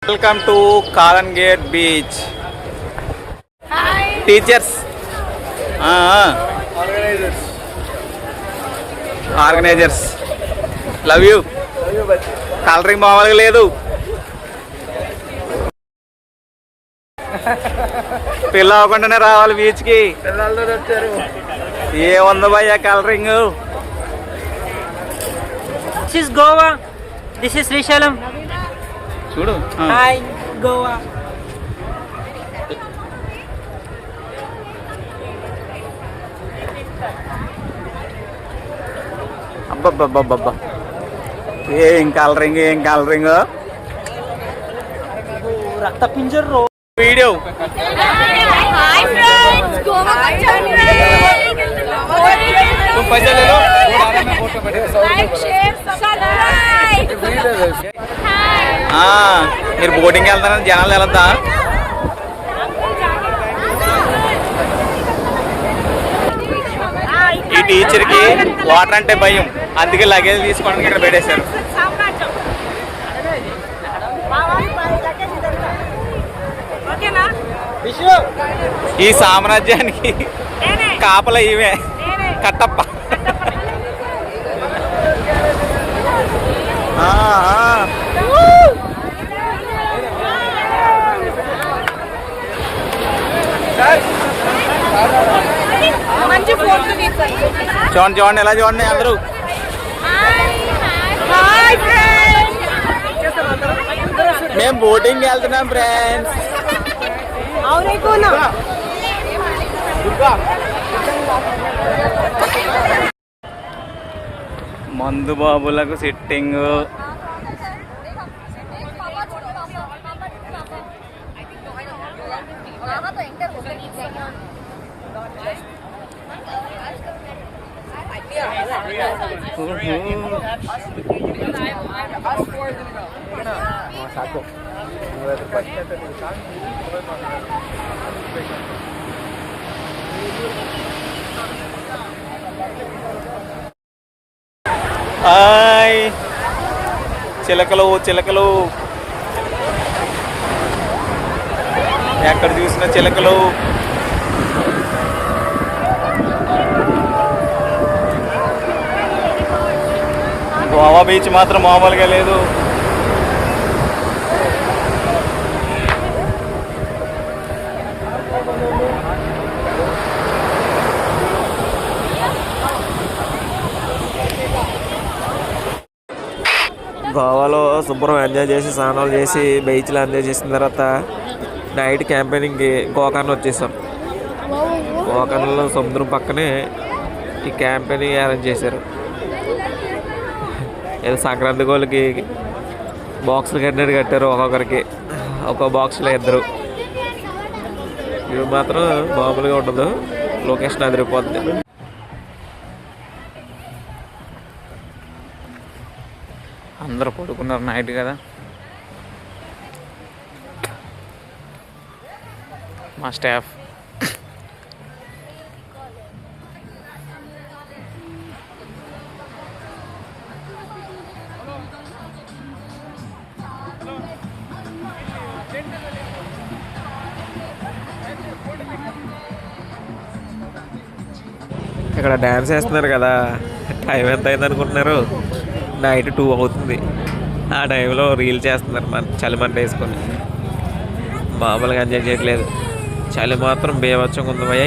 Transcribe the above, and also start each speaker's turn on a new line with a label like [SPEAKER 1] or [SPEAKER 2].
[SPEAKER 1] Welcome to colon gate beach. Teachers organisers love you. Colouring మామూలుగా లేదు. పిల్ల అవ్వకుండానే రావాలి బీచ్కి. ఏముంది భయ్యా colouring.
[SPEAKER 2] This is Goa. This is Srishalam.
[SPEAKER 1] చూడు.
[SPEAKER 2] Hi, Goa.
[SPEAKER 1] అబ్బబ్బబ్బబ్బబ్బా, ఏం కలరింగ్ ఏం కలరింగ్.
[SPEAKER 2] రక్త పింజర్
[SPEAKER 1] video.
[SPEAKER 3] Hi friends, Goa like, share, subscribe.
[SPEAKER 1] మీరు బోటింగ్ వెళ్తారని జనాలు వెళ్తా. ఈ టీచర్కి వాటర్ అంటే భయం, అందుకే లగేజ్ తీసుకోవడానికి ఇక్కడ పెట్టేశారు. ఈ సామ్రాజ్యానికి కాపల ఇవే కట్టప్ప. చూడండి చూడండి ఎలా చూడండి అందరూ. మేము బోటింగ్ వెళ్తున్నాం ఫ్రెండ్స్. మందు బాబులకు సిట్టింగ్. హాయ్ చిలకలు చిలకలు, ఎక్కడ చూసిన చిలకలు. గోవా బీచ్ మాత్రం మామూలుగా లేదు.
[SPEAKER 4] గోవాలో శుభ్రం ఎంజాయ్ చేసి స్నానాలు చేసి బీచ్లో ఎంజాయ్ చేసిన తర్వాత నైట్ క్యాంపెయినింగ్కి గోకర్ణ వచ్చేసాం. గోకర్ణలో సముద్రం పక్కనే ఈ క్యాంపెయినింగ్ అరేంజ్ చేశారు. ఏదో సంక్రాంతి గోళ్ళకి బాక్సులు కట్టారు, ఒక్కొక్కరికి ఒక్కో బాక్స్లో ఇద్దరు. ఇవి మాత్రం మామూలుగా ఉండదు, లొకేషన్ అదిరిపోద్ది.
[SPEAKER 1] అందరూ పడుకున్నారు నైట్ కదా. మా స్టాఫ్
[SPEAKER 4] ఇక్కడ డ్యాన్స్ వేస్తున్నారు కదా. టైం ఎంత అయింది అనుకుంటున్నారు? నైట్ 2 అవుతుంది. ఆ టైంలో రీల్ చేస్తున్నారు చలిమంట వేసుకొని. మామూలుగా ఎంజాయ్ చేయట్లేదు. చలి మాత్రం బేవచ్చంగా ఉంది భయ్యా.